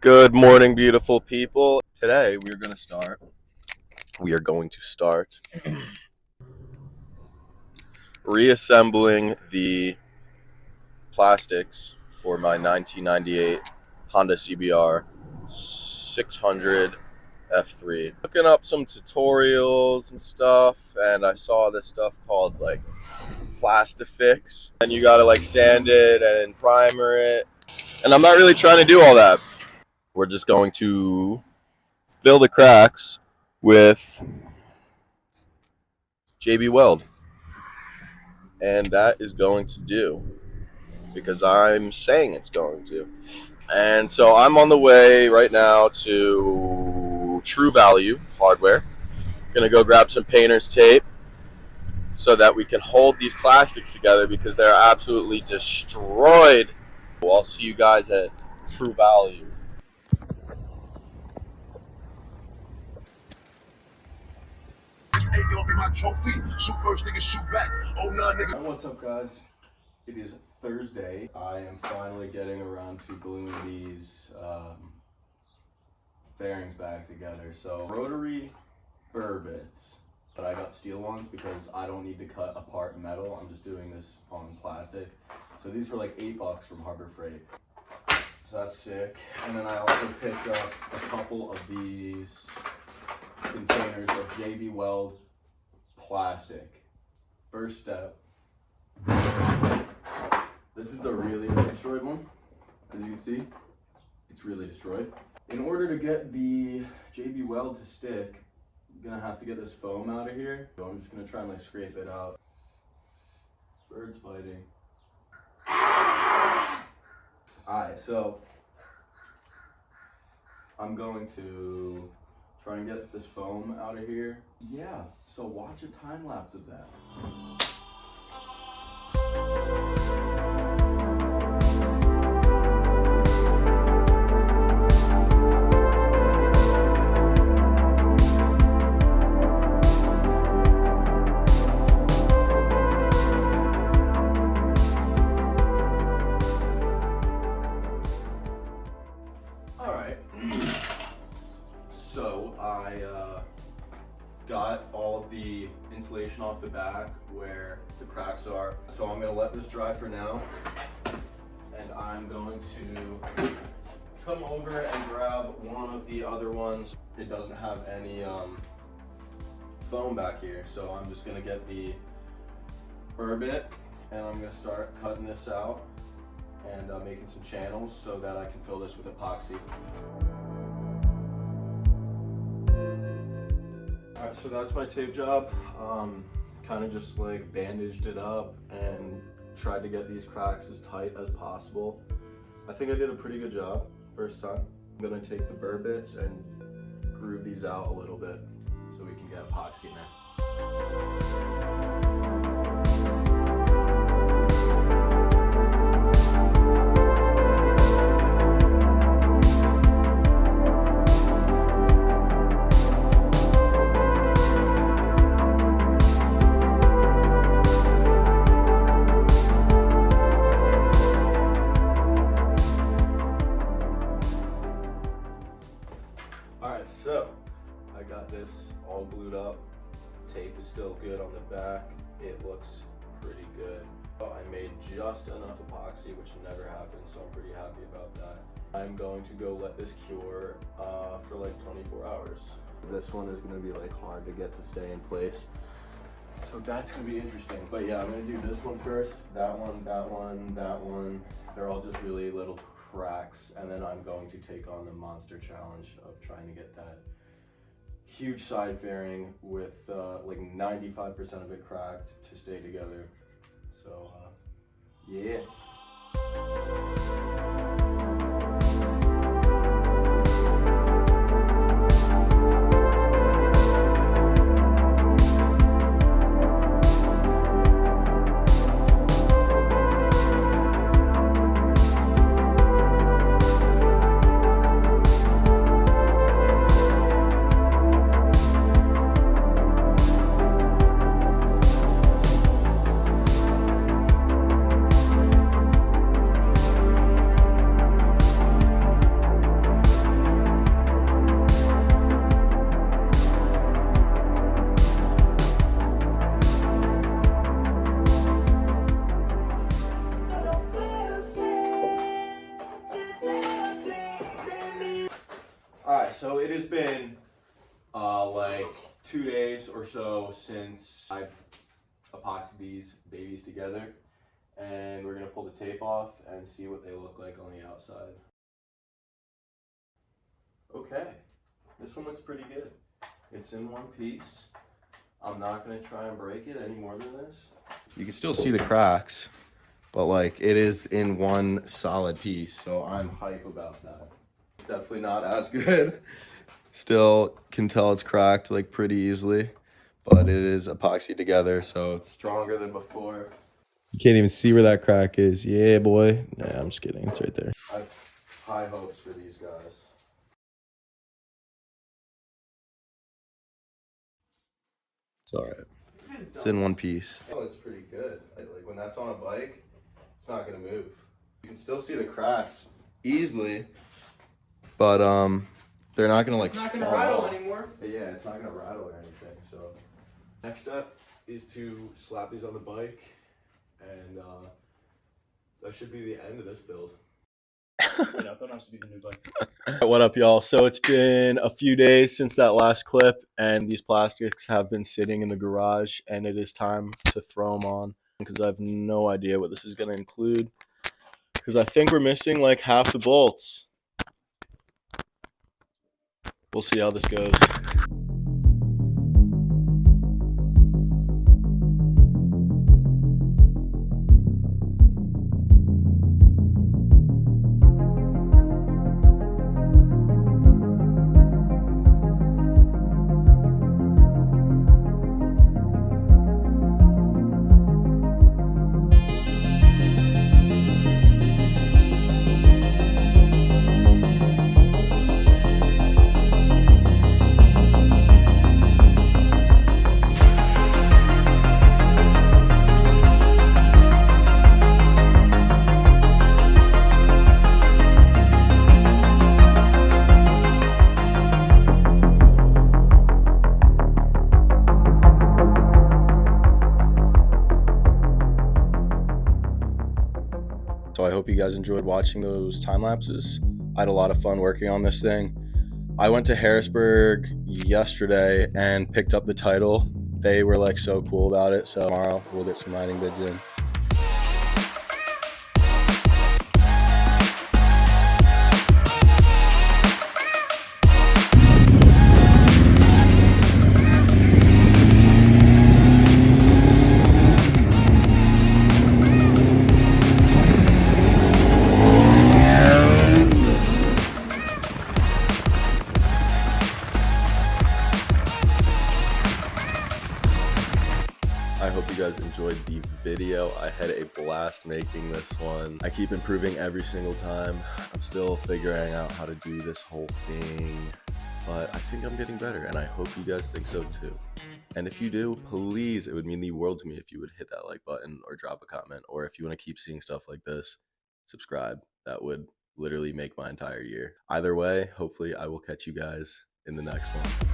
Good morning, beautiful people. Today we are going to start reassembling the plastics for my 1998 Honda CBR600 F3. Looking up some tutorials and stuff, and I saw this stuff called like Plastifix, and you got to like sand it and primer it. And I'm not really trying to do all that. We're just going to fill the cracks with JB Weld, and that is going to do because I'm saying it's going to. And so I'm on the way right now to True Value Hardware. Gonna go grab some painter's tape so that we can hold these plastics together because they're absolutely destroyed. I'll see you guys at True Value. What's up, guys? It is Thursday. I am finally getting around to gluing these fairings back together. So rotary burr bits, but I got steel ones because I don't need to cut apart metal. I'm just doing this on plastic. So these were like $8 from Harbor Freight. So that's sick. And then I also picked up a couple of these containers of JB Weld plastic. First step. This is the really destroyed one. As you can see, it's really destroyed. In order to get the JB Weld to stick, I'm gonna have to get this foam out of here. So I'm just gonna try and like scrape it out. Birds fighting. Alright, so I'm going to try and get this foam out of here. Yeah, so watch a time lapse of that. So I got all of the insulation off the back where the cracks are. So I'm gonna let this dry for now. And I'm going to come over and grab one of the other ones. It doesn't have any foam back here. So I'm just gonna get the burr bit and I'm gonna start cutting this out and making some channels so that I can fill this with epoxy. Alright, so that's my tape job. Kind of just like bandaged it up and tried to get these cracks as tight as possible. I think I did a pretty good job first time. I'm gonna take the burr bits and groove these out a little bit so we can get epoxy in there. Alright, so I got this all glued up. Tape is still good on the back. It looks pretty good. I made just enough epoxy, which never happens, so I'm pretty happy about that. I'm going to go let this cure for like 24 hours. This one is going to be like hard to get to stay in place. So that's going to be interesting. But yeah, I'm going to do this one first. That one, that one, that one. They're all just really little cracks, and then I'm going to take on the monster challenge of trying to get that huge side fairing with like 95% of it cracked to stay together. So yeah. so it has been like 2 days or so since I've epoxied these babies together, and we're gonna pull the tape off and see what they look like on the outside. Okay, this one looks pretty good. It's in one piece. I'm not gonna try and break it any more than this. You can still see the cracks, but like it is in one solid piece, so I'm hype about that. It's definitely not as good. Still can tell it's cracked like pretty easily, but it is epoxy together, so it's stronger than before. You can't even see where that crack is. Yeah, boy. Nah, I'm just kidding. It's right there. I have high hopes for these guys. It's all right. It's in one piece. Oh, it's pretty good. Like when that's on a bike, it's not gonna move. You can still see the cracks easily, but they're not gonna like. It's not gonna rattle anymore. But yeah, it's not gonna rattle or anything. So next step is to slap these on the bike, and that should be the end of this build. What up, y'all? So it's been a few days since that last clip, and these plastics have been sitting in the garage, and it is time to throw them on because I have no idea what this is going to include, because I think we're missing like half the bolts. We'll see how this goes. So I hope you guys enjoyed watching those time lapses. I had a lot of fun working on this thing. I went to Harrisburg yesterday and picked up the title. They were like so cool about it. So tomorrow we'll get some riding bids in. I hope you guys enjoyed the video. I had a blast making this one. I keep improving every single time. I'm still figuring out how to do this whole thing, but I think I'm getting better, and I hope you guys think so too. And if you do, please, it would mean the world to me if you would hit that like button or drop a comment, or if you want to keep seeing stuff like this, subscribe. That would literally make my entire year. Either way, hopefully I will catch you guys in the next one.